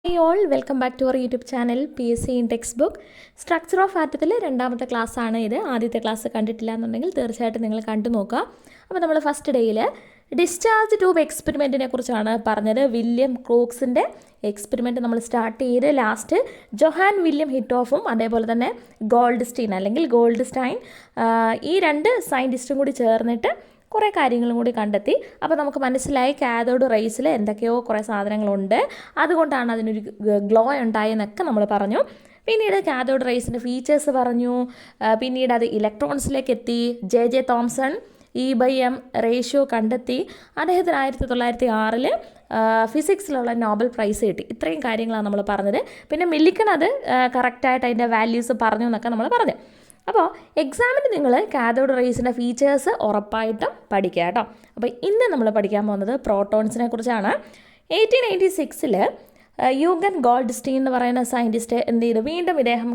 Hey all, welcome back to our YouTube channel PSC in Textbook. Structure of Atom രണ്ടാമത്തെ class ആണ് ഇത്. ആദ്യത്തെ class കണ്ടിട്ടില്ല എന്നുണ്ടെങ്കിൽ തീർച്ചയായിട്ടും നിങ്ങൾ കണ്ടു നോക്കുക. അപ്പോൾ നമ്മൾ ഫസ്റ്റ് ഡേയിൽ ഡിസ്ചാർജ് ട്യൂബ് എക്സ്പെരിമെൻറ്റിനെ കുറിച്ചാണ് പറഞ്ഞത്. വില്യം ക്രൂക്സിൻ്റെ എക്സ്പെരിമെൻറ്റ് നമ്മൾ സ്റ്റാർട്ട് ചെയ്ത് ലാസ്റ്റ് ജൊഹാൻ വില്യം ഹിറ്റോഫും അതേപോലെ തന്നെ ഗോൾഡ്സ്റ്റീൻ അല്ലെങ്കിൽ ഗോൾഡ്സ്റ്റൈൻ ഈ രണ്ട് സയൻറ്റിസ്റ്റും കൂടി ചേർന്നിട്ട് കുറേ കാര്യങ്ങളും കൂടി കണ്ടെത്തി. അപ്പോൾ നമുക്ക് മനസ്സിലായി കാഥോഡ് റേസിൽ എന്തൊക്കെയോ കുറേ സാധനങ്ങളുണ്ട്, അതുകൊണ്ടാണ് അതിനൊരു ഗ്ലോ ഉണ്ടായെന്നൊക്കെ നമ്മൾ പറഞ്ഞു. പിന്നീട് കാഥോഡ് റേസിൻ്റെ ഫീച്ചേഴ്സ് പറഞ്ഞു. പിന്നീട് അത് ഇലക്ട്രോൺസിലേക്ക് എത്തി. ജെ തോംസൺ E/M റേഷ്യോ കണ്ടെത്തി. അദ്ദേഹത്തിന് 1906 ഫിസിക്സിലുള്ള നോബൽ പ്രൈസ് കിട്ടി. ഇത്രയും കാര്യങ്ങളാണ് നമ്മൾ പറഞ്ഞത്. പിന്നെ മില്ലിക്കൺ അത് കറക്റ്റായിട്ട് അതിൻ്റെ വാല്യൂസ് പറഞ്ഞു എന്നൊക്കെ നമ്മൾ പറഞ്ഞു. അപ്പോൾ എക്സാമിന് നിങ്ങൾ കാഥോഡ് റേസിൻ്റെ ഫീച്ചേഴ്സ് ഉറപ്പായിട്ടും പഠിക്കുക കേട്ടോ. അപ്പോൾ ഇന്ന് നമ്മൾ പഠിക്കാൻ പോകുന്നത് പ്രോട്ടോൺസിനെ കുറിച്ചാണ്. 1886 യൂഗൻ ഗോൾഡ്സ്റ്റീൻ എന്ന് പറയുന്ന സയൻറ്റിസ്റ്റ് എന്ത് ചെയ്തു, വീണ്ടും ഇദ്ദേഹം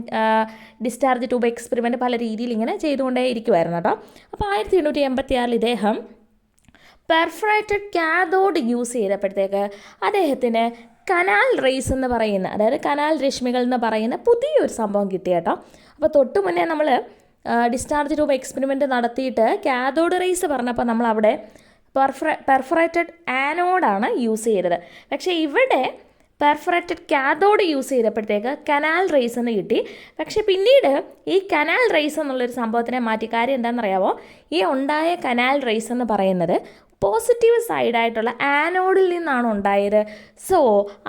ഡിസ്ചാർജ് ട്യൂബ് എക്സ്പെരിമെൻറ്റ് പല രീതിയിൽ ഇങ്ങനെ ചെയ്തുകൊണ്ടേ ഇരിക്കുമായിരുന്നു കേട്ടോ. അപ്പോൾ 1886 ഇദ്ദേഹം പെർഫറേറ്റഡ് കാഥോഡ് യൂസ് ചെയ്തപ്പോഴത്തേക്ക് അദ്ദേഹത്തിന് കനാൽ റേസ് എന്ന് പറയുന്ന, അതായത് കനാൽ രശ്മികൾ എന്ന് പറയുന്ന പുതിയൊരു സംഭവം കിട്ടി കേട്ടോ. അപ്പോൾ തൊട്ട് മുന്നേ നമ്മൾ ഡിസ്ചാർജ് ട്യൂബ് എക്സ്പെരിമെൻറ്റ് നടത്തിയിട്ട് കാഥോഡ് റേസ് പറഞ്ഞപ്പോൾ നമ്മൾ അവിടെ പെർഫറേറ്റഡ് ആനോഡാണ് യൂസ് ചെയ്തത്. പക്ഷേ ഇവിടെ പെർഫറേറ്റഡ് കാഥോഡ് യൂസ് ചെയ്തപ്പോഴത്തേക്ക് കനാൽ റേസ് എന്ന് കിട്ടി. പക്ഷേ പിന്നീട് ഈ കനാൽ റേസ് എന്നുള്ളൊരു സംഭവത്തിനെ മാറ്റി. കാര്യം എന്താണെന്നറിയാമോ, ഈ ഉണ്ടായ കനാൽ റേസ് എന്ന് പറയുന്നത് പോസിറ്റീവ് സൈഡായിട്ടുള്ള ആനോഡിൽ നിന്നാണ് ഉണ്ടായത്. സോ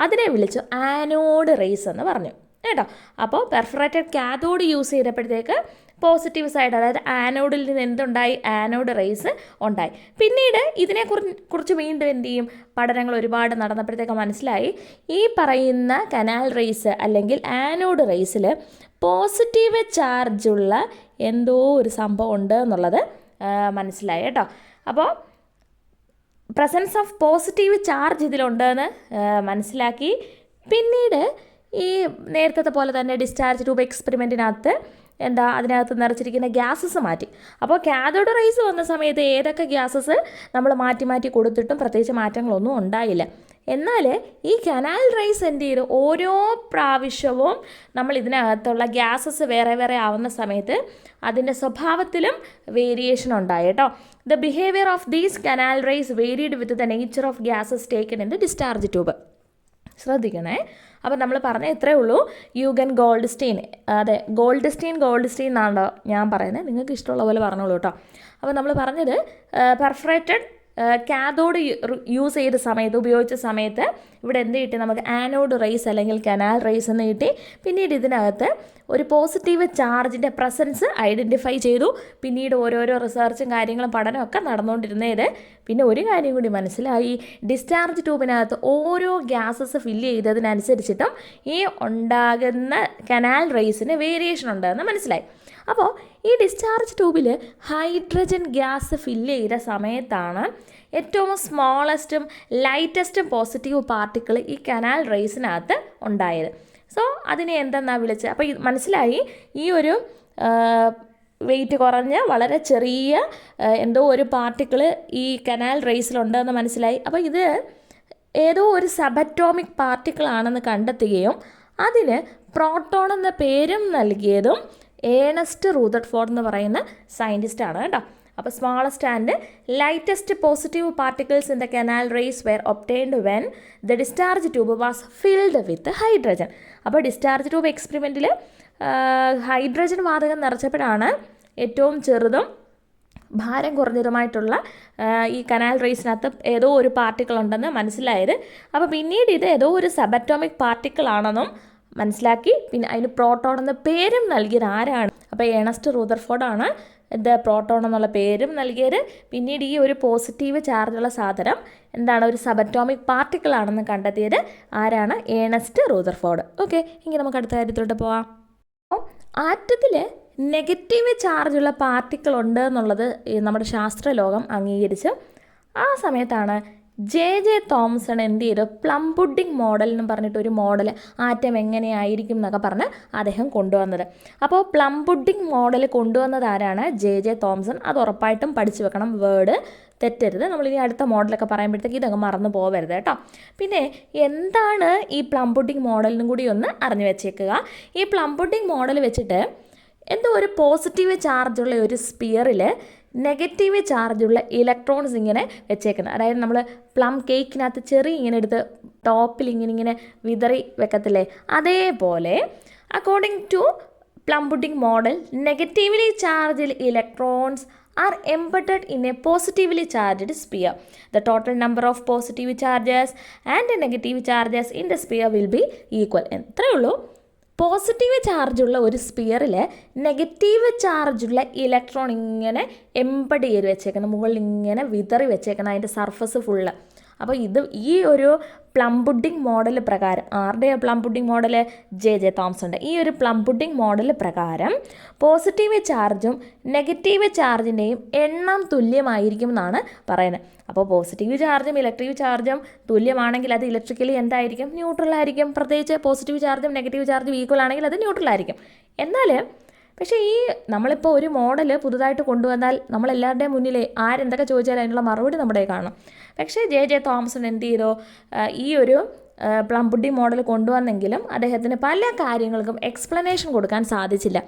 അതിനെ വിളിച്ചു ആനോഡ് റേസ് എന്ന് പറഞ്ഞു കേട്ടോ. അപ്പോൾ പെർഫറേറ്റഡ് കാഥോഡ് യൂസ് ചെയ്തപ്പോഴത്തേക്ക് പോസിറ്റീവ് സൈഡ്, അതായത് ആനോഡിൽ നിന്ന് എന്തുണ്ടായി, ആനോഡ് റേസ് ഉണ്ടായി. പിന്നീട് ഇതിനെക്കുറിച്ച് വീണ്ടും എന്ത് ചെയ്യും, പഠനങ്ങൾ ഒരുപാട് നടന്നപ്പോഴത്തേക്ക് മനസ്സിലായി ഈ പറയുന്ന കനാൽ റേസ് അല്ലെങ്കിൽ ആനോഡ് റേസിൽ പോസിറ്റീവ് ചാർജുള്ള എന്തോ ഒരു സംഭവം ഉണ്ട് എന്നുള്ളത് മനസ്സിലായി കേട്ടോ. അപ്പോൾ പ്രസൻസ് ഓഫ് പോസിറ്റീവ് ചാർജ് ഇതിലുണ്ടെന്ന് മനസ്സിലാക്കി. പിന്നീട് ഈ നേരത്തെ പോലെ തന്നെ ഡിസ്ചാർജ് ട്യൂബ് എക്സ്പെരിമെൻറ്റിനകത്ത് അതിനകത്ത് നിറച്ചിരിക്കുന്ന ഗ്യാസസ് മാറ്റി. അപ്പോൾ കാഥോഡ് റേസ് വന്ന സമയത്ത് ഏതൊക്കെ ഗ്യാസസ് നമ്മൾ മാറ്റി കൊടുത്തിട്ടും പ്രത്യേകിച്ച് മാറ്റങ്ങളൊന്നും ഉണ്ടായില്ല. എന്നാൽ ഈ കനാൽ റേസ് എന്ത് ചെയ്തു, ഓരോ പ്രാവശ്യവും നമ്മൾ ഇതിനകത്തുള്ള ഗ്യാസസ് വേറെ ആവുന്ന സമയത്ത് അതിൻ്റെ സ്വഭാവത്തിലും വേരിയേഷൻ ഉണ്ടായി കേട്ടോ. The behaviour of these canal rays varied with the nature of gases taken in the discharge tube. ശ്രദ്ധിക്കണേ. അപ്പോൾ നമ്മൾ പറഞ്ഞ ഇത്രയേ ഉള്ളൂ. യൂഗൻ ഗോൾഡ്സ്റ്റീൻ, അതെ ഗോൾഡ്സ്റ്റീൻ എന്നാണല്ലോ ഞാൻ പറയുന്നത്, നിങ്ങൾക്ക് ഇഷ്ടമുള്ള പോലെ പറഞ്ഞോളൂ കേട്ടോ. അപ്പോൾ നമ്മൾ പറഞ്ഞത് പെർഫറേറ്റഡ് കാഥോഡ് യൂസ് ചെയ്ത സമയത്ത്, ഉപയോഗിച്ച സമയത്ത് ഇവിടെ എന്ത് കിട്ടി, നമുക്ക് ആനോഡ് റേസ് അല്ലെങ്കിൽ കനാൽ റേസ് എന്ന് കിട്ടി. പിന്നീട് ഇതിനകത്ത് ഒരു പോസിറ്റീവ് ചാർജിൻ്റെ പ്രസൻസ് ഐഡൻറ്റിഫൈ ചെയ്തു. പിന്നീട് ഓരോരോ റിസർച്ചും കാര്യങ്ങളും പഠനമൊക്കെ നടന്നുകൊണ്ടിരുന്നത്. പിന്നെ ഒരു കാര്യം കൂടി മനസ്സിലായി, ഡിസ്ചാർജ് ട്യൂബിനകത്ത് ഓരോ ഗ്യാസസ് ഫില്ല് ചെയ്തതിനനുസരിച്ചിട്ടും ഈ ഉണ്ടാകുന്ന കനാൽ റേസിന് വേരിയേഷൻ ഉണ്ടെന്ന് മനസ്സിലായി. അപ്പോൾ ഈ ഡിസ്ചാർജ് ട്യൂബിൽ ഹൈഡ്രജൻ ഗ്യാസ് ഫില്ല് ചെയ്ത സമയത്താണ് ഏറ്റവും സ്മോളസ്റ്റും ലൈറ്റസ്റ്റും പോസിറ്റീവ് പാർട്ടിക്കിൾ ഈ കനാൽ റേസിനകത്ത് ഉണ്ടായത്. സോ അതിനെ എന്തെന്നാണ് വിളിച്ചത്. അപ്പോൾ മനസ്സിലായി, ഈ ഒരു വെയിറ്റ് കുറഞ്ഞ വളരെ ചെറിയ എന്തോ ഒരു പാർട്ടിക്കിൾ ഈ കനാൽ റേസിലുണ്ടെന്ന് മനസ്സിലായി. അപ്പോൾ ഇത് ഏതോ ഒരു സബറ്റോമിക് പാർട്ടിക്കിളാണെന്ന് കണ്ടെത്തുകയും അതിന് പ്രോട്ടോൺ എന്ന പേരും നൽകിയതും ഏണസ്റ്റ് റൂദർഫോർഡ് എന്ന് പറയുന്ന സയൻറ്റിസ്റ്റാണ് കേട്ടോ. അപ്പോൾ smallest and lightest positive particles in the canal rays were obtained when the discharge tube was filled with hydrogen. അപ്പോൾ ഡിസ്ചാർജ് ട്യൂബ് എക്സ്പെരിമെൻറ്റിൽ ഹൈഡ്രജൻ വാതകം നിറച്ചപ്പോഴാണ് ഏറ്റവും ചെറുതും ഭാരം കുറഞ്ഞതുമായിട്ടുള്ള ഈ കനാൽ റേസിനകത്ത് ഏതോ ഒരു പാർട്ടിക്കിൾ ഉണ്ടെന്ന് മനസ്സിലായത്. അപ്പോൾ പിന്നീട് ഇത് ഏതോ ഒരു സബറ്റോമിക് പാർട്ടിക്കിൾ ആണെന്നും മനസ്സിലാക്കി. പിന്നെ അതിന് പ്രോട്ടോൺ എന്ന പേരും നൽകിയത് ആരാണ്, അപ്പോൾ ഏണസ്റ്റ് റൂദർഫോർഡാണ് ഇത് പ്രോട്ടോൺ എന്നുള്ള പേരും നൽകിയത്. പിന്നീട് ഈ ഒരു പോസിറ്റീവ് ചാർജുള്ള സാധനം ഒരു സബറ്റോമിക് പാർട്ടിക്കിൾ ആണെന്ന് കണ്ടെത്തിയത് ആരാണ്, ഏണസ്റ്റ് റൂദർഫോർഡ്. ഓക്കെ, ഇനി നമുക്ക് അടുത്ത കാര്യത്തിലോട്ട് പോവാം. ആറ്റത്തിൽ നെഗറ്റീവ് ചാർജുള്ള പാർട്ടിക്കിൾ ഉണ്ട് എന്നുള്ളത് നമ്മുടെ ശാസ്ത്രലോകം അംഗീകരിച്ച് ആ സമയത്താണ് ജെ തോംസൺ എന്ത് ചെയ്തു, പ്ലം പുഡിംഗ് മോഡൽ എന്ന് പറഞ്ഞിട്ടൊരു മോഡൽ ആറ്റം എങ്ങനെയായിരിക്കും എന്നൊക്കെ പറഞ്ഞ് അദ്ദേഹം കൊണ്ടുവന്നത്. അപ്പോൾ പ്ലം പുഡിംഗ് മോഡൽ കൊണ്ടുവന്നത് ആരാണ്, ജെ തോംസൺ. അത് ഉറപ്പായിട്ടും പഠിച്ചു വെക്കണം വേർഡ് തെറ്റരുത്. നമ്മളിനി അടുത്ത മോഡലൊക്കെ പറയുമ്പോഴത്തേക്ക് ഇതങ്ങ് മറന്നു പോകരുത് കേട്ടോ. പിന്നെ എന്താണ് ഈ പ്ലം പുഡിംഗ് മോഡലിനും കൂടി ഒന്ന് അറിഞ്ഞു വെച്ചേക്കുക. ഈ പ്ലം പുഡിംഗ് മോഡൽ വെച്ചിട്ട് എന്തോ ഒരു പോസിറ്റീവ് ചാർജുള്ള ഒരു സ്പിയറിൽ നെഗറ്റീവ് ചാർജുള്ള ഇലക്ട്രോൺസ് ഇങ്ങനെ വെച്ചേക്കുന്നത്. അതായത് നമ്മൾ പ്ലം കേക്കിനകത്ത് ചെറി ഇങ്ങനെ എടുത്ത് ടോപ്പിൽ ഇങ്ങനെ വിതറി വെക്കത്തില്ലേ, അതേപോലെ according to plum pudding model, negatively charged electrons are embedded in a positively charged sphere. The total number of positive charges and negative charges in the sphere will be equal. എത്രയേ ഉള്ളൂ, positive ചാർജുള്ള ഒരു സ്പിയറിൽ negative ചാർജുള്ള electron ഇങ്ങനെ embed ചെയ്ത് വെച്ചേക്കണം, മുകളിൽ ഇങ്ങനെ വിതറി വെച്ചേക്കണം അതിൻ്റെ സർഫസ് ഫുള്ള്. അപ്പോൾ ഈ ഒരു പ്ലം പുഡിംഗ് മോഡൽ പ്രകാരം, ആരുടെ പ്ലം പുഡിംഗ് മോഡൽ? ജെ തോംസന്റെ. ഈ ഒരു പ്ലം പുഡിംഗ് മോഡൽ പ്രകാരം പോസിറ്റീവ് ചാർജും നെഗറ്റീവ് ചാർജിൻ്റെയും എണ്ണം തുല്യമായിരിക്കും എന്നാണ് പറയുന്നത്. അപ്പോൾ പോസിറ്റീവ് ചാർജും ഇലക്ട്രിക് ചാർജും തുല്യമാണെങ്കിൽ അത് ഇലക്ട്രിക്കലി എന്തായിരിക്കും? ന്യൂട്രൽ ആയിരിക്കും. പ്രത്യേകിച്ച് പോസിറ്റീവ് ചാർജും നെഗറ്റീവ് ചാർജും ഈക്വൽ ആണെങ്കിൽ അത് ന്യൂട്രൽ ആയിരിക്കും. എന്നാൽ പക്ഷേ ഈ നമ്മളിപ്പോൾ ഒരു മോഡൽ പുതുതായിട്ട് കൊണ്ടുവന്നാൽ നമ്മളെല്ലാവരുടെയും മുന്നിൽ ആരെന്തൊക്കെ ചോദിച്ചാലും അതിനുള്ള മറുപടി നമ്മുടെ കാണും. പക്ഷേ ജെ തോംസൺ എന്ത് ചെയ്തു? ഈ ഒരു പ്ലം പുഡിംഗ് മോഡൽ കൊണ്ടുവന്നെങ്കിലും അദ്ദേഹത്തിന് പല കാര്യങ്ങൾക്കും എക്സ്പ്ലനേഷൻ കൊടുക്കാൻ സാധിച്ചില്ല.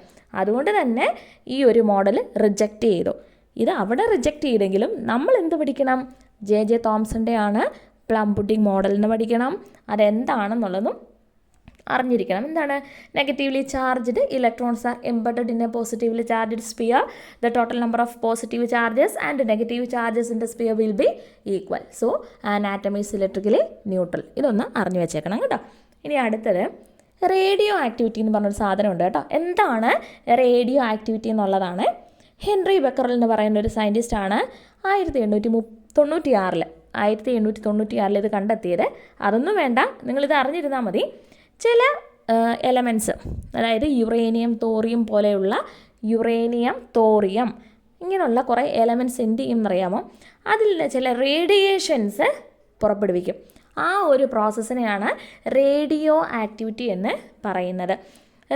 അതുകൊണ്ട് തന്നെ ഈ ഒരു മോഡൽ റിജക്റ്റ് ചെയ്തു. ഇത് അവിടെ റിജക്റ്റ് ചെയ്തെങ്കിലും നമ്മൾ എന്ത് പഠിക്കണം? ജെ തോംസൻ്റെ ആണ് പ്ലം പുഡിംഗ് മോഡൽ എന്ന് പഠിക്കണം. അതെന്താണെന്നുള്ളതും അറിഞ്ഞിരിക്കണം. എന്താണ്? Negatively charged electrons are embedded in a positively charged sphere. The total number of positive charges and negative charges in the sphere will be equal. So an atom is electrically neutral. ഇതൊന്ന് അറിഞ്ഞു വെച്ചേക്കണം കേട്ടോ. ഇനി അടുത്തത് radio activity എന്ന് പറഞ്ഞൊരു സാധനമുണ്ട് കേട്ടോ. എന്താണ് റേഡിയോ ആക്ടിവിറ്റി എന്നുള്ളതാണ്. ഹെൻറി ബെക്കറൽ എന്ന് പറയുന്ന ഒരു സയൻറ്റിസ്റ്റാണ് 1896 ഇത് കണ്ടെത്തിയത്. അതൊന്നും വേണ്ട, നിങ്ങളിത് അറിഞ്ഞിരുന്നാൽ മതി. ചില എലമെൻറ്റ്സ്, അതായത് യുറേനിയം, തോറിയം പോലെയുള്ള യുറേനിയം, തോറിയം ഇങ്ങനെയുള്ള കുറേ എലമെൻറ്റ്സ് എന്ത് ചെയ്യും എന്നറിയാമോ? അതിൽ ചില റേഡിയേഷൻസ് പുറപ്പെടുവിക്കും. ആ ഒരു പ്രോസസ്സിനെയാണ് റേഡിയോ ആക്ടിവിറ്റി എന്ന് പറയുന്നത്.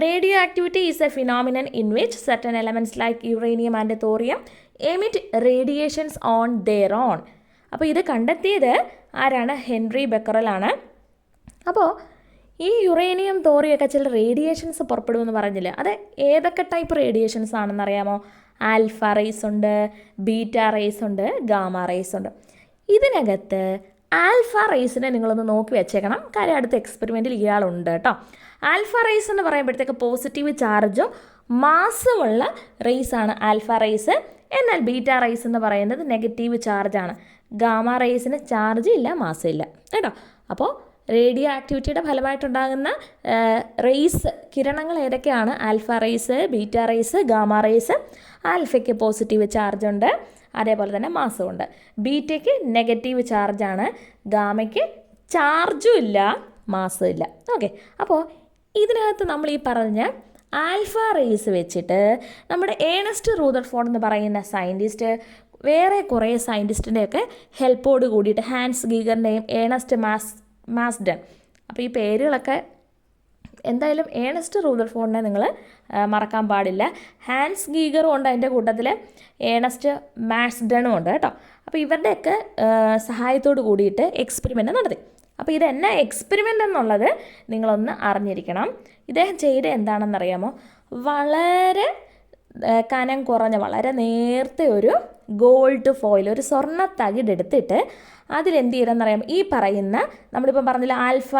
Radio activity is A phenomenon in which certain elements like uranium and thorium emit radiations on their own. അപ്പോൾ ഇത് കണ്ടെത്തിയത് ആരാണ്? ഹെൻറി ബെക്കറലാണ്. അപ്പോൾ ഈ യുറേനിയം, തോറിയൊക്കെ ചില റേഡിയേഷൻസ് പുറപ്പെടുമെന്ന് പറഞ്ഞില്ലേ, അത് ഏതൊക്കെ ടൈപ്പ് റേഡിയേഷൻസ് ആണെന്ന് അറിയാമോ? ആൽഫ റേസ് ഉണ്ട്, ബീറ്റ റേസ് ഉണ്ട്, ഗാമ റേസ് ഉണ്ട്. ഇതിനകത്ത് ആൽഫ റേസിനെ നിങ്ങളൊന്ന് നോക്കി വെച്ചേക്കണം. കാര്യം അടുത്ത എക്സ്പെരിമെൻറ്റിൽ ഇയാളുണ്ട് കേട്ടോ. ആൽഫ റേസ് എന്ന് പറയുമ്പോഴത്തേക്ക് പോസിറ്റീവ് ചാർജും മാസുമുള്ള റേസാണ് ആൽഫ റേസ്. എന്നാൽ ബീറ്റ റേസ് എന്ന് പറയുന്നത് നെഗറ്റീവ് ചാർജാണ്. ഗാമ റേസിന് ചാർജ് ഇല്ല, മാസം ഇല്ല കേട്ടോ. അപ്പോൾ റേഡിയോ ആക്ടിവിറ്റിയുടെ ഫലമായിട്ടുണ്ടാകുന്ന റേസ്, കിരണങ്ങൾ ഏതൊക്കെയാണ്? Alpha rays, beta rays, gamma rays. ആൽഫയ്ക്ക് പോസിറ്റീവ് ചാർജുണ്ട്, അതേപോലെ തന്നെ മാസമുണ്ട്. ബീറ്റയ്ക്ക് നെഗറ്റീവ് ചാർജാണ്, ഗാമയ്ക്ക് ചാർജും ഇല്ല, മാസവും ഇല്ല. ഓക്കെ, അപ്പോൾ ഇതിനകത്ത് നമ്മൾ ഈ പറഞ്ഞ ആൽഫ റേസ് വെച്ചിട്ട് നമ്മുടെ ഏണസ്റ്റ് റൂദർഫോർഡ് എന്ന് പറയുന്ന സയൻറ്റിസ്റ്റ് വേറെ കുറേ സയൻറ്റിസ്റ്റിൻ്റെയൊക്കെ ഹെൽപ്പോട് കൂടിയിട്ട്, ഹാൻസ് ഗീഗറിൻ്റെയും ഏണസ്റ്റ് മാസ്ഡൻ, അപ്പോൾ ഈ പേരുകളൊക്കെ എന്തായാലും ഏണസ്റ്റ് റൂദർഫോർഡിനെ നിങ്ങൾ മറക്കാൻ പാടില്ല. ഹാൻസ് ഗീഗറും ഉണ്ട് അതിൻ്റെ കൂട്ടത്തിൽ, ഏണസ്റ്റ് മാസ്ഡണും ഉണ്ട് കേട്ടോ. അപ്പോൾ ഇവരുടെയൊക്കെ സഹായത്തോട് കൂടിയിട്ട് എക്സ്പെരിമെൻ്റ് നടത്തി. അപ്പോൾ ഇതെന്നാ എക്സ്പെരിമെൻ്റ് എന്നുള്ളത് നിങ്ങളൊന്ന് അറിഞ്ഞിരിക്കണം. ഇദ്ദേഹം ചെയ്ത എന്താണെന്നറിയാമോ? വളരെ കനം കുറഞ്ഞ, വളരെ നേർത്ത ഒരു ഗോൾഡ് ഫോയിൽ, ഒരു സ്വർണ്ണ തകിടെടുത്തിട്ട് അതിലെന്ത് ചെയ്യണമെന്നറിയാമോ? ഈ പറയുന്ന നമ്മളിപ്പം പറഞ്ഞല്ലോ ആൽഫ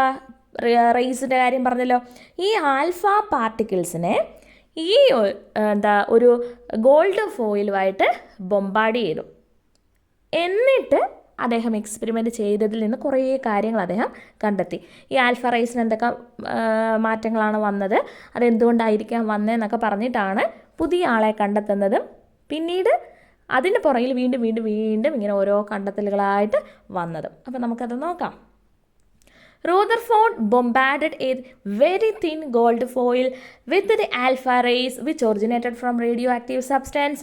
റേസിൻ്റെ കാര്യം പറഞ്ഞല്ലോ, ഈ ആൽഫ പാർട്ടിക്കിൾസിനെ ഈ ഒരു ഗോൾഡ് ഫോയിലുമായിട്ട് ബൊമ്പാർഡ് ചെയ്തു. എന്നിട്ട് അദ്ദേഹം എക്സ്പെരിമെൻറ്റ് ചെയ്തതിൽ നിന്ന് കുറേ കാര്യങ്ങൾ അദ്ദേഹം കണ്ടെത്തി. ഈ ആൽഫ റേസിന് എന്തൊക്കെ മാറ്റങ്ങളാണ് വന്നത്, അതെന്തുകൊണ്ടായിരിക്കാം വന്നതെന്നൊക്കെ പറഞ്ഞിട്ടാണ് പുതിയ ആളെ കണ്ടെത്തുന്നതും പിന്നീട് അതിന് പുറകിൽ വീണ്ടും വീണ്ടും വീണ്ടും ഇങ്ങനെ ഓരോ കണ്ടെത്തലുകളായിട്ട് വന്നതും. അപ്പോൾ നമുക്കത് നോക്കാം. Rutherford bombarded a very thin gold foil with the alpha rays which originated from radioactive substance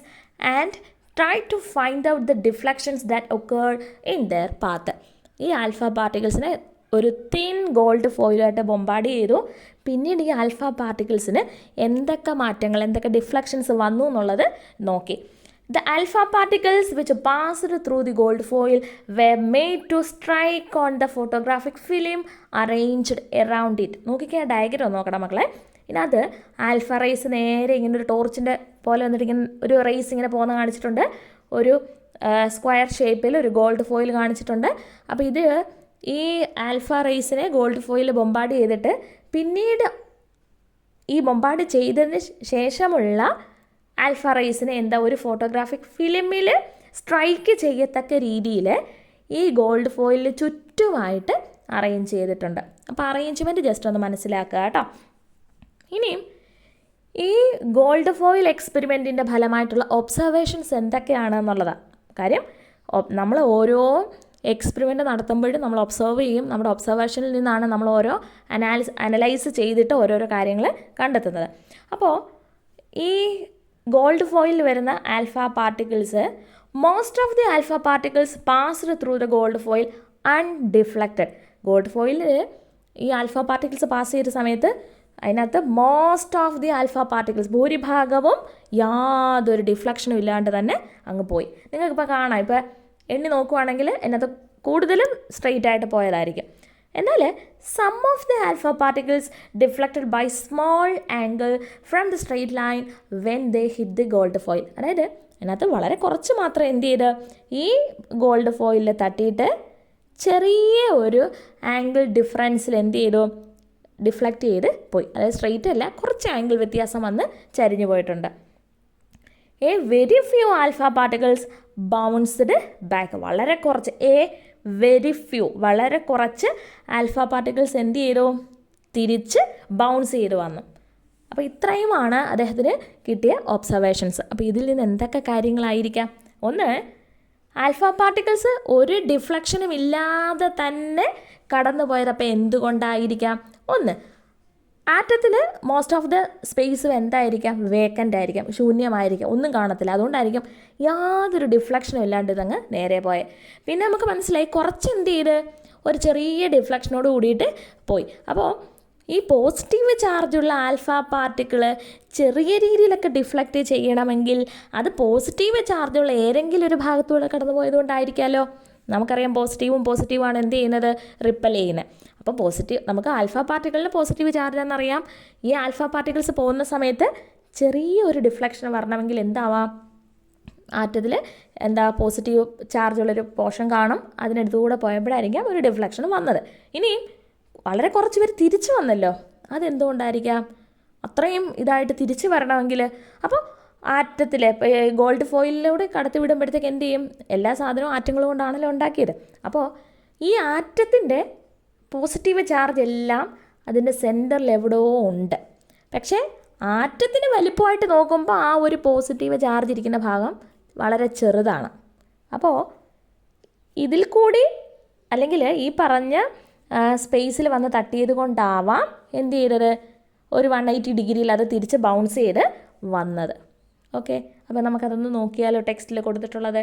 and tried to find out the deflections that occurred in their path. ഈ ആൽഫ പാർട്ടിക്കിൾസിനെ ഒരു തിൻ ഗോൾഡ് ഫോയിലായിട്ട് ബൊമ്പാർഡ് ചെയ്തു. പിന്നീട് ഈ alpha പാർട്ടിക്കിൾസിന് എന്തൊക്കെ മാറ്റങ്ങൾ, എന്തൊക്കെ deflections വന്നു എന്നുള്ളത് നോക്കി. The alpha particles which passed through the gold foil were made to strike on the photographic film arranged around it. നോക്കിക്കേ ഡയഗ്രം നോക്കണം മക്കളെ. ഇതിനകത്ത് ആൽഫ റേസ് നേരെ ഇങ്ങനെ ഒരു ടോർച്ചിൻ്റെ പോലെ വന്നിട്ട് ഇങ്ങനെ ഒരു റേസ് ഇങ്ങനെ പോകുന്ന കാണിച്ചിട്ടുണ്ട്. ഒരു സ്ക്വയർ ഷേപ്പിൽ ഒരു ഗോൾഡ് ഫോയിൽ കാണിച്ചിട്ടുണ്ട്. അപ്പോൾ ഇത് ഈ ആൽഫ റേസിനെ ഗോൾഡ് ഫോയിൽ ബൊമ്പാർഡ് ചെയ്തിട്ട് പിന്നീട് ഈ ബൊമ്പാർഡ് ചെയ്തതിന് ശേഷമുള്ള ആൽഫ റേസിനെ എന്താ ഒരു ഫോട്ടോഗ്രാഫിക് ഫിലിമിൽ സ്ട്രൈക്ക് ചെയ്യത്തക്ക രീതിയിൽ ഈ ഗോൾഡ് ഫോയിലിന് ചുറ്റുമായിട്ട് അറേഞ്ച് ചെയ്തിട്ടുണ്ട്. അപ്പോൾ അറേഞ്ച്മെൻറ്റ് ജസ്റ്റ് ഒന്ന് മനസ്സിലാക്കുക കേട്ടോ. ഇനിയും ഈ ഗോൾഡ് ഫോയിൽ എക്സ്പെരിമെൻറ്റിൻ്റെ ഫലമായിട്ടുള്ള ഒബ്സർവേഷൻസ് എന്തൊക്കെയാണെന്നുള്ളതാണ് കാര്യം. നമ്മൾ ഓരോ എക്സ്പെരിമെൻ്റ് നടത്തുമ്പോഴും നമ്മൾ ഒബ്സർവ് ചെയ്യും. നമ്മുടെ ഒബ്സർവേഷനിൽ നിന്നാണ് നമ്മൾ ഓരോ അനലൈസ് ചെയ്തിട്ട് ഓരോരോ കാര്യങ്ങൾ കണ്ടെത്തുന്നത്. അപ്പോൾ ഈ ഗോൾഡ് ഫോയിലിൽ വരുന്ന alpha particles, most of the alpha particles passed through the gold foil undeflected. Gold ഫോയിലിൽ ഈ ആൽഫ പാർട്ടിക്കിൾസ് പാസ് ചെയ്ത സമയത്ത് അതിനകത്ത് most of the alpha particles ഭൂരിഭാഗവും യാതൊരു ഡിഫ്ലക്ഷനും ഇല്ലാണ്ട് തന്നെ അങ്ങ് പോയി. നിങ്ങൾക്കിപ്പോൾ കാണാം, ഇപ്പോൾ എണ്ണി നോക്കുവാണെങ്കിൽ അതിനകത്ത് കൂടുതലും സ്ട്രെയിറ്റ് ആയിട്ട് പോയതായിരിക്കും. എന്നാൽ some of the alpha particles deflected by small angle from the straight line when they hit the gold foil. അതായത് അതിനകത്ത് വളരെ കുറച്ച് മാത്രം എന്ത് ചെയ്ത് ഈ ഗോൾഡ് ഫോയിലിൽ തട്ടിയിട്ട് ചെറിയ ഒരു ആംഗിൾ ഡിഫറൻസിൽ എന്ത് ചെയ്തു, ഡിഫ്ലക്റ്റ് ചെയ്ത് പോയി. അതായത് സ്ട്രെയിറ്റ് അല്ല, കുറച്ച് ആംഗിൾ വ്യത്യാസം വന്ന് ചരിഞ്ഞു പോയിട്ടുണ്ട്. A very few alpha particles bounced back. വളരെ കുറച്ച്, വെരി ഫ്യൂ, വളരെ കുറച്ച് ആൽഫ പാർട്ടിക്കിൾസ് എന്ത് ചെയ്തു, തിരിച്ച് ബൗൺസ് ചെയ്ത് വന്നു. അപ്പോൾ ഇത്രയുമാണ് അദ്ദേഹത്തിന് കിട്ടിയ ഒബ്സർവേഷൻസ്. അപ്പോൾ ഇതിൽ നിന്ന് എന്തൊക്കെ കാര്യങ്ങളായിരിക്കാം? ഒന്ന്, ആൽഫ പാർട്ടിക്കിൾസ് ഒരു ഡിഫ്ലക്ഷനും ഇല്ലാതെ തന്നെ കടന്നു പോയത്. അപ്പോൾ എന്തുകൊണ്ടായിരിക്കാം? ഒന്ന്, ആറ്റത്തിൽ മോസ്റ്റ് ഓഫ് ദ സ്പേസും എന്തായിരിക്കാം, വേക്കൻ്റ് ആയിരിക്കാം, ശൂന്യമായിരിക്കാം, ഒന്നും കാണത്തില്ല. അതുകൊണ്ടായിരിക്കും യാതൊരു ഡിഫ്ലക്ഷനും ഇല്ലാണ്ട് ഇതങ്ങ് നേരെ പോയത്. പിന്നെ നമുക്ക് മനസ്സിലായി കുറച്ച് എന്ത് ചെയ്ത് ഒരു ചെറിയ ഡിഫ്ലക്ഷനോട് കൂടിയിട്ട് പോയി. അപ്പോൾ ഈ പോസിറ്റീവ് ചാർജുള്ള ആൽഫ പാർട്ടിക്കിൾ ചെറിയ രീതിയിലൊക്കെ ഡിഫ്ലക്റ്റ് ചെയ്യണമെങ്കിൽ അത് പോസിറ്റീവ് ചാർജുള്ള ഏതെങ്കിലും ഒരു ഭാഗത്തൂടെ കടന്നു പോയതുകൊണ്ടായിരിക്കാമല്ലോ. നമുക്കറിയാം പോസിറ്റീവാണ് എന്ത് ചെയ്യുന്നത്, റിപ്പൽ ചെയ്യുന്നത്. അപ്പോൾ നമുക്ക് ആൽഫ പാർട്ടിക്കിളിന് പോസിറ്റീവ് ചാർജ് എന്നറിയാം. ഈ ആൽഫ പാർട്ടിക്കിൾസ് പോകുന്ന സമയത്ത് ചെറിയ ഒരു ഡിഫ്ലക്ഷൻ വരണമെങ്കിൽ എന്താവാം, ആറ്റത്തിൽ പോസിറ്റീവ് ചാർജുള്ളൊരു പോർഷൻ കാണും. അതിനടുത്തുകൂടെ പോയപ്പോഴായിരിക്കാം ഒരു ഡിഫ്ലക്ഷൻ വന്നത്. ഇനിയും വളരെ കുറച്ച് പേര് തിരിച്ചു വന്നല്ലോ, അതെന്തുകൊണ്ടായിരിക്കാം? അത്രയും ഇതായിട്ട് തിരിച്ചു വരണമെങ്കിൽ അപ്പോൾ ആറ്റത്തിൽ ഗോൾഡ് ഫോയിലിലൂടെ കടത്തി വിടുമ്പോഴത്തേക്ക് എന്ത് ചെയ്യും, എല്ലാ സാധനവും ആറ്റങ്ങൾ കൊണ്ടാണല്ലോ ഉണ്ടാക്കിയത്. അപ്പോൾ ഈ ആറ്റത്തിൻ്റെ പോസിറ്റീവ് ചാർജ് എല്ലാം അതിൻ്റെ സെൻറ്ററിൽ എവിടെയോ ഉണ്ട്. പക്ഷേ ആറ്റത്തിന് വലിപ്പമായിട്ട് നോക്കുമ്പോൾ ആ ഒരു പോസിറ്റീവ് ചാർജ് ഇരിക്കുന്ന ഭാഗം വളരെ ചെറുതാണ്. അപ്പോൾ ഇതിൽ കൂടി അല്ലെങ്കിൽ ഈ പറഞ്ഞ സ്പേസിൽ വന്ന് തട്ടിയത് കൊണ്ടാവാം എന്ത് ചെയ്തത്, ഒരു 180 ഡിഗ്രിയിൽ അത് തിരിച്ച് ബൗൺസ് ചെയ്ത് വന്നത്. ഓക്കെ, അപ്പോൾ നമുക്കതൊന്ന് നോക്കിയാലോ. ടെക്സ്റ്റിൽ കൊടുത്തിട്ടുള്ളത്,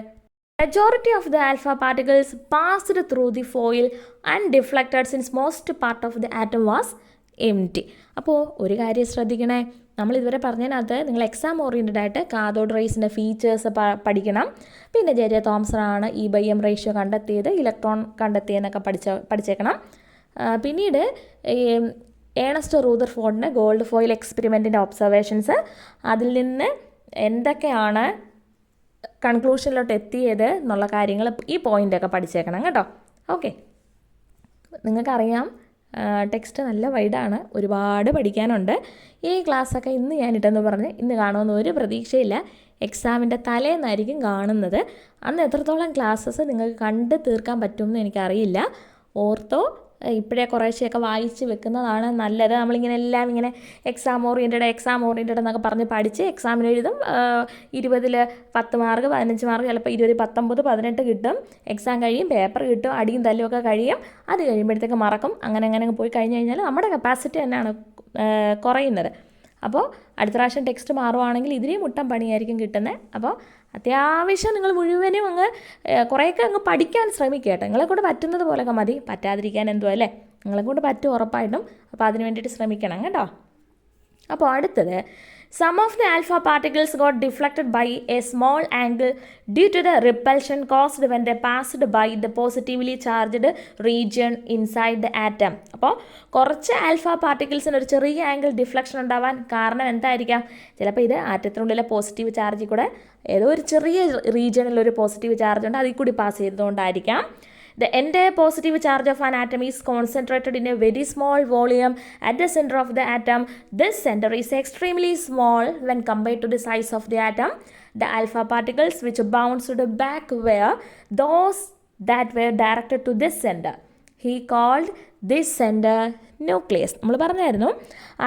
majority of the alpha particles passed through the foil and deflected since most part of the atom was empty. അപ്പോൾ ഒരു കാര്യം ശ്രദ്ധിക്കണേ, നമ്മൾ ഇതുവരെ പറഞ്ഞതിനകത്ത് നിങ്ങൾ എക്സാം ഓറിയൻറ്റഡ് ആയിട്ട് കാഥോഡ് റേസിൻ്റെ ഫീച്ചേഴ്സ് പഠിക്കണം. പിന്നെ ജെ തോംസൺ ആണ് E/M റേഷ്യോ കണ്ടെത്തിയത്, ഇലക്ട്രോൺ കണ്ടെത്തിയെന്നൊക്കെ പഠിച്ചേക്കണം. പിന്നീട് ഏണസ്റ്റ് റൂദർഫോർഡിൻ്റെ ഗോൾഡ് ഫോയിൽ എക്സ്പെരിമെൻറ്റിൻ്റെ ഒബ്സർവേഷൻസ്, അതിൽ നിന്ന് എന്തൊക്കെയാണ് കൺക്ലൂഷനിലോട്ട് എത്തിയത് എന്നുള്ള കാര്യങ്ങൾ ഈ പോയിൻ്റൊക്കെ പഠിച്ചേക്കണം കേട്ടോ. ഓക്കെ, നിങ്ങൾക്കറിയാം ടെക്സ്റ്റ് നല്ല വൈഡാണ്, ഒരുപാട് പഠിക്കാനുണ്ട്. ഈ ക്ലാസ്സൊക്കെ ഇന്ന് ഞാനിട്ടെന്ന് പറഞ്ഞ് ഇന്ന് കാണുമെന്ന് ഒരു പ്രതീക്ഷയില്ല. എക്സാമിൻ്റെ തലേന്നായിരിക്കും കാണുന്നത്. അന്ന് എത്രത്തോളം ക്ലാസ്സസ് നിങ്ങൾക്ക് കണ്ട് തീർക്കാൻ പറ്റുമെന്ന് എനിക്കറിയില്ല. ഓർത്തോ, ഇപ്പോഴേ കുറേശ്ശെയൊക്കെ വായിച്ച് വെക്കുന്നതാണ് നല്ലത്. നമ്മളിങ്ങനെ എല്ലാം ഇങ്ങനെ എക്സാം ഓറിയൻറ്റഡ് എന്നൊക്കെ പറഞ്ഞ് പഠിച്ച് എക്സാമിന് എഴുതും. 20ൽ 10 മാർക്ക്, 15 മാർക്ക്, ചിലപ്പോൾ 20, 19, 18 കിട്ടും. എക്സാം കഴിയും, പേപ്പർ കിട്ടും, അടിയും തല്ലും ഒക്കെ കഴിയും. അത് കഴിയുമ്പോഴത്തേക്ക് മറക്കും. അങ്ങനെ പോയി കഴിഞ്ഞ് കഴിഞ്ഞാൽ നമ്മുടെ കപ്പാസിറ്റി തന്നെയാണ് കുറയുന്നത്. അപ്പോൾ അടുത്ത പ്രാവശ്യം ടെക്സ്റ്റ് മാറുവാണെങ്കിൽ ഇതിനെയും മുട്ടം പണിയായിരിക്കും കിട്ടുന്നത്. അപ്പോൾ അത്യാവശ്യം നിങ്ങൾ മുഴുവനും കുറേയൊക്കെ പഠിക്കാൻ ശ്രമിക്കുക കേട്ടോ. നിങ്ങളെ കൊണ്ട് പറ്റുന്നത് പോലെയൊക്കെ മതി, പറ്റാതിരിക്കാൻ എന്തുവാ അല്ലേ, നിങ്ങളെ കൊണ്ട് പറ്റും ഉറപ്പായിട്ടും. അപ്പോൾ അതിന് വേണ്ടിയിട്ട് ശ്രമിക്കണം കേട്ടോ. അപ്പോൾ അടുത്തത് some of the alpha particles got deflected by a small angle due to the repulsion caused when they passed by the positively charged region inside the atom. അപ്പോൾ കുറച്ച് ആൽഫ പാർട്ടിക്കിൾസിന് ഒരു ചെറിയ ആംഗിൾ ഡിഫ്ലക്ഷൻ ഉണ്ടാവാൻ കാരണം എന്തായിരിക്കാം? ചിലപ്പോൾ ഇത് ആറ്റത്തിനുള്ളിലെ പോസിറ്റീവ് ചാർജിൽ കൂടെ ഏതോ ഒരു ചെറിയ റീജിയണിൽ ഒരു പോസിറ്റീവ് ചാർജ് ഉണ്ട്, അതിൽ കൂടി pass ചെയ്തതുകൊണ്ടായിരിക്കാം. The entire positive charge of an atom is concentrated in a very small volume at the center of the atom. This center is extremely small when compared to the size of the atom. The alpha particles which bounced back were those that were directed to this center. He called this center nucleus. നമ്മൾ പറഞ്ഞായിരുന്നു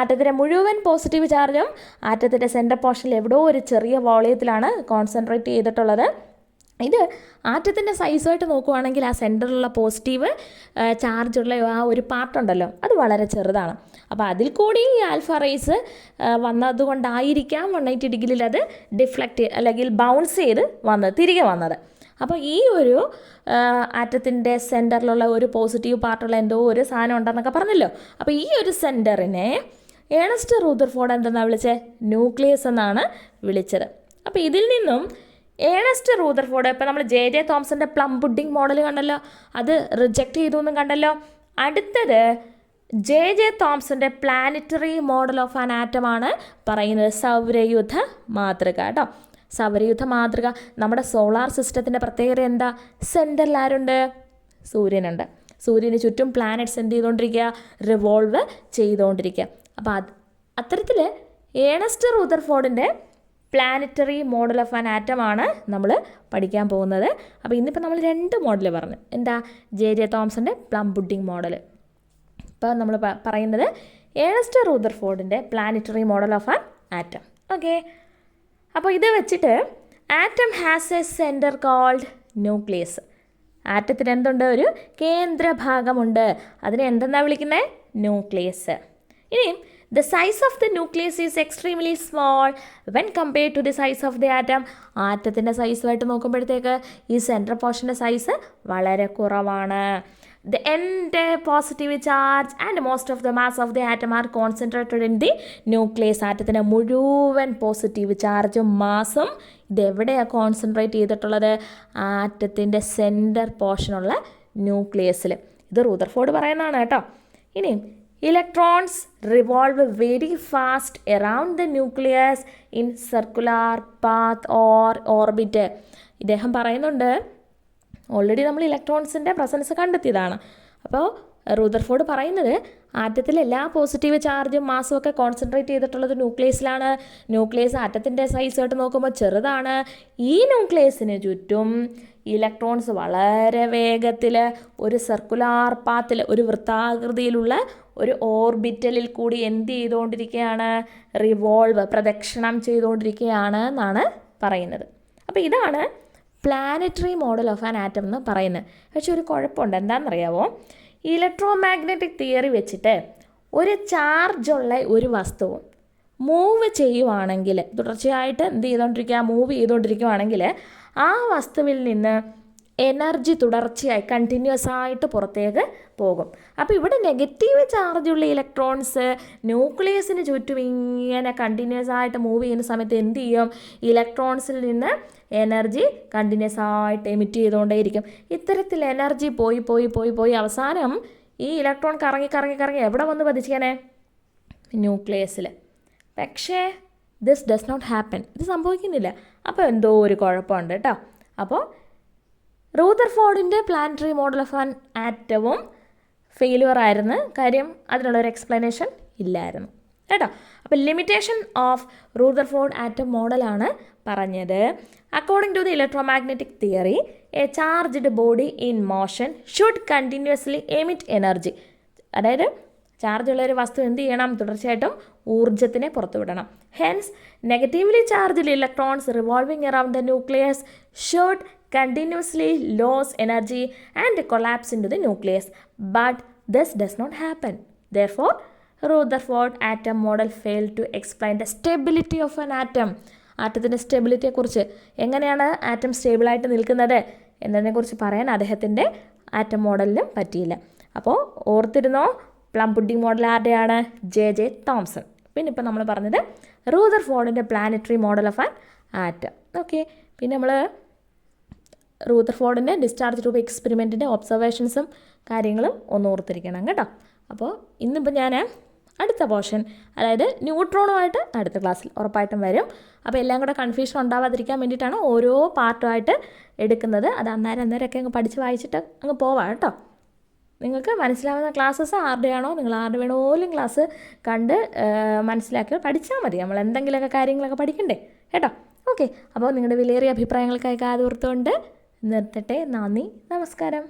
ആറ്റത്തിൻ്റെ മുഴുവൻ positive ചാർജും ആറ്റത്തിൻ്റെ centre പോർഷനിൽ എവിടെയോ ഒരു ചെറിയ വോളിയത്തിലാണ് concentrate ചെയ്തിട്ടുള്ളത്. ഇത് ആറ്റത്തിൻ്റെ സൈസുമായിട്ട് നോക്കുവാണെങ്കിൽ ആ സെൻറ്ററിലുള്ള പോസിറ്റീവ് ചാർജുള്ള ആ ഒരു പാർട്ടുണ്ടല്ലോ അത് വളരെ ചെറുതാണ്. അപ്പോൾ അതിൽ കൂടി ഈ ആൽഫ റേസ് വന്നതുകൊണ്ടായിരിക്കാം 180 ഡിഗ്രിയിൽ അത് ഡിഫ്ലക്റ്റ് അല്ലെങ്കിൽ ബൗൺസ് ചെയ്ത് തിരികെ വന്നത്. അപ്പോൾ ഈ ഒരു ആറ്റത്തിൻ്റെ സെൻറ്ററിലുള്ള ഒരു പോസിറ്റീവ് പാർട്ടുള്ള എന്തോ ഒരു സാധനം ഉണ്ടെന്നൊക്കെ പറഞ്ഞല്ലോ. അപ്പോൾ ഈ ഒരു സെൻറ്ററിനെ ഏണസ്റ്റ് റൂദർഫോർഡ് എന്തെന്നാണ് വിളിച്ചത്? ന്യൂക്ലിയസ് എന്നാണ് വിളിച്ചത്. അപ്പോൾ ഇതിൽ നിന്നും ഏണസ്റ്റ് റൂദർഫോർഡ്, ഇപ്പോൾ നമ്മൾ ജെ തോംസൻ്റെ പ്ലം പുഡിംഗ് മോഡൽ കണ്ടല്ലോ, അത് റിജക്റ്റ് ചെയ്തു എന്നും കണ്ടല്ലോ. അടുത്തത് ജെ തോംസൻ്റെ പ്ലാനറ്ററി മോഡൽ ഓഫ് ആൻ ആറ്റമാണ് പറയുന്നത്, സൗരയൂഥ മാതൃക കേട്ടോ. സൗരയൂഥ മാതൃക നമ്മുടെ സോളാർ സിസ്റ്റത്തിൻ്റെ പ്രത്യേകത എന്താ? സെൻറ്ററിൽ ആരുണ്ട്? സൂര്യനുണ്ട്. സൂര്യന് ചുറ്റും പ്ലാനറ്റ്സ് എന്ത് ചെയ്തുകൊണ്ടിരിക്കുക? റിവോൾവ് ചെയ്തുകൊണ്ടിരിക്കുക. അപ്പോൾ അത്തരത്തിൽ ഏണസ്റ്റ് റൂദർഫോർഡിൻ്റെ പ്ലാനറ്ററി മോഡൽ ഓഫ് ആൻ ആറ്റമാണ് നമ്മൾ പഠിക്കാൻ പോകുന്നത്. അപ്പോൾ ഇന്നിപ്പോൾ നമ്മൾ 2 മോഡൽ പറഞ്ഞു. എന്താ? ജെ തോംസൻ്റെ പ്ലം പുഡിംഗ് മോഡൽ. ഇപ്പോൾ നമ്മൾ പറയുന്നത് ഏണസ്റ്റ് റൂദർഫോർഡിൻ്റെ planetary model of an atom. Okay, അപ്പോൾ ഇത് വെച്ചിട്ട് atom has a centre called nucleus. ആറ്റത്തിന് എന്തുണ്ട്? ഒരു കേന്ദ്രഭാഗമുണ്ട്. അതിനെ എന്തെന്നാണ് വിളിക്കുന്നത്? ന്യൂക്ലിയസ്. ഇനിയും the size of the nucleus is extremely small when compared to the size of the atom. ആറ്റത്തിൻ്റെ സൈസുമായിട്ട് നോക്കുമ്പോഴത്തേക്ക് ഈ സെൻട്രൽ പോർഷൻ്റെ സൈസ് വളരെ കുറവാണ്. The entire positive charge and most of the mass of the atom are concentrated in the nucleus. ആറ്റത്തിൻ്റെ മുഴുവൻ positive ചാർജും മാസും ഇതെവിടെയാണ് concentrate ചെയ്തിട്ടുള്ളത്? ആറ്റത്തിൻ്റെ centre പോർഷനുള്ള ന്യൂക്ലിയസിൽ. ഇത് Rutherford പറയുന്നതാണ് കേട്ടോ. ഇനി electrons revolve very fast around the nucleus in circular path or orbit. ഇദ്ദേഹം പറയുന്നുണ്ട്, already നമ്മൾ ഇലക്ട്രോൺസിൻ്റെ പ്രസൻസ് കണ്ടെത്തിയതാണ്. അപ്പോൾ റൂദർഫോർഡ് പറയുന്നത് ആറ്റത്തിലെ എല്ലാ പോസിറ്റീവ് ചാർജും മാസും ഒക്കെ കോൺസെൻട്രേറ്റ് ചെയ്തിട്ടുള്ളത് ന്യൂക്ലിയസിലാണ്. ന്യൂക്ലിയസ് ആറ്റത്തിൻ്റെ സൈസായിട്ട് നോക്കുമ്പോൾ ചെറുതാണ്. ഈ ന്യൂക്ലിയസിന് ചുറ്റും ഇലക്ട്രോൺസ് വളരെ വേഗത്തിൽ ഒരു സർക്കുലാർ പാത്തിൽ, ഒരു വൃത്താകൃതിയിലുള്ള ഒരു ഓർബിറ്റലിൽ കൂടി എന്ത് ചെയ്തുകൊണ്ടിരിക്കുകയാണ്? റിവോൾവ്, പ്രദക്ഷിണം ചെയ്തുകൊണ്ടിരിക്കുകയാണ് എന്നാണ് പറയുന്നത്. അപ്പോൾ ഇതാണ് planetary model of an atom എന്ന് പറയുന്നത്. പക്ഷെ ഒരു കുഴപ്പമുണ്ട്. എന്താണെന്നറിയാമോ? ഇലക്ട്രോ മാഗ്നറ്റിക് തിയറി വെച്ചിട്ട് ഒരു ചാർജുള്ള ഒരു വസ്തുവും മൂവ് ചെയ്യുവാണെങ്കിൽ, തുടർച്ചയായിട്ട് എന്ത് ചെയ്തുകൊണ്ടിരിക്കുക? മൂവ് ചെയ്തുകൊണ്ടിരിക്കുകയാണെങ്കിൽ ആ വസ്തുവിൽ നിന്ന് എനർജി തുടർച്ചയായി കണ്ടിന്യൂസ് ആയിട്ട് പുറത്തേക്ക് പോകും. അപ്പോൾ ഇവിടെ നെഗറ്റീവ് ചാർജുള്ള ഇലക്ട്രോൺസ് ന്യൂക്ലിയസിന് ചുറ്റും ഇങ്ങനെ കണ്ടിന്യൂസ് ആയിട്ട് മൂവ് ചെയ്യുന്ന സമയത്ത് എന്ത് ചെയ്യും? ഇലക്ട്രോൺസിൽ നിന്ന് എനർജി കണ്ടിന്യൂസ് ആയിട്ട് എമിറ്റ് ചെയ്തുകൊണ്ടേയിരിക്കും. ഇത്തരത്തിൽ എനർജി പോയി പോയി പോയി പോയി അവസാനം ഈ ഇലക്ട്രോൺ കറങ്ങി കറങ്ങി കറങ്ങി എവിടെ വന്ന് പതിച്ചേനെ? ന്യൂക്ലിയസിൽ. പക്ഷേ ദിസ് ഡസ് നോട്ട് ഹാപ്പൻ. ഇത് സംഭവിക്കുന്നില്ല. അപ്പോൾ എന്തോ ഒരു കുഴപ്പമുണ്ട് കേട്ടോ. അപ്പോൾ റൂദർഫോർഡിൻ്റെ പ്ലാനറ്ററി മോഡൽ ഓഫ് ആൻ ആറ്റവും ഫെയിലുവർ ആയിരുന്നു. കാര്യം അതിനുള്ളൊരു എക്സ്പ്ലനേഷൻ ഇല്ലായിരുന്നു കേട്ടോ. അപ്പോൾ ലിമിറ്റേഷൻ ഓഫ് റൂദർഫോർഡ് ആറ്റം മോഡലാണ് പറഞ്ഞത്. According to the electromagnetic theory, a charged body in motion should continuously emit energy. അതായത് ചാർജുള്ള ഒരു വസ്തു എന്ത് ചെയ്യണം? തുടർച്ചയായിട്ടും ഊർജ്ജത്തിനെ പുറത്തുവിടണം. Hence negatively charged electrons revolving around the nucleus should continuously lose energy and collapse into the nucleus. But this does not happen. Therefore, Rutherford atom model failed to explain the stability of an atom. ആറ്റത്തിൻ്റെ സ്റ്റെബിലിറ്റിയെക്കുറിച്ച്, എങ്ങനെയാണ് atom സ്റ്റേബിളായിട്ട് നിൽക്കുന്നത് എന്നതിനെക്കുറിച്ച് പറയാൻ അദ്ദേഹത്തിൻ്റെ atom മോഡലിനും പറ്റിയില്ല. അപ്പോൾ ഓർത്തിരുന്നോ, plum pudding model ആരുടെയാണ്? J Thomson. പിന്നെ ഇപ്പോൾ നമ്മൾ പറഞ്ഞത് റൂദർഫോർഡിൻ്റെ planetary model of an atom. Okay, പിന്നെ നമ്മൾ റൂദർഫോർഡിൻ്റെ ഡിസ്ചാർജ് ട്യൂബ് എക്സ്പെരിമെൻറ്റിൻ്റെ ഒബ്സർവേഷൻസും കാര്യങ്ങളും ഒന്ന് ഓർത്തിരിക്കണം കേട്ടോ. അപ്പോൾ ഇന്നിപ്പോൾ ഞാൻ അടുത്ത പോർഷൻ, അതായത് ന്യൂട്രോണുമായിട്ട് അടുത്ത ക്ലാസ്സിൽ ഉറപ്പായിട്ടും വരും. അപ്പോൾ എല്ലാം കൂടെ കൺഫ്യൂഷൻ ഉണ്ടാവാതിരിക്കാൻ വേണ്ടിയിട്ടാണ് ഓരോ പാർട്ടുമായിട്ട് എടുക്കുന്നത്. അത് അന്നേരമൊക്കെ അങ്ങ് പഠിച്ച് വായിച്ചിട്ട് അങ്ങ് പോവാം കേട്ടോ. നിങ്ങൾക്ക് മനസ്സിലാവുന്ന ക്ലാസ്സസ് ആരുടെയാണോ നിങ്ങൾ ആരുടെ വേണമോലും ക്ലാസ് കണ്ട് മനസ്സിലാക്കി പഠിച്ചാൽ മതി. നമ്മൾ എന്തെങ്കിലുമൊക്കെ കാര്യങ്ങളൊക്കെ പഠിക്കണ്ടേ കേട്ടോ. ഓക്കെ, അപ്പോൾ നിങ്ങളുടെ വിലയേറിയ അഭിപ്രായങ്ങൾക്കായി കാതോർത്തുകൊണ്ട് നിർത്തട്ടെ. നന്ദി, നമസ്കാരം.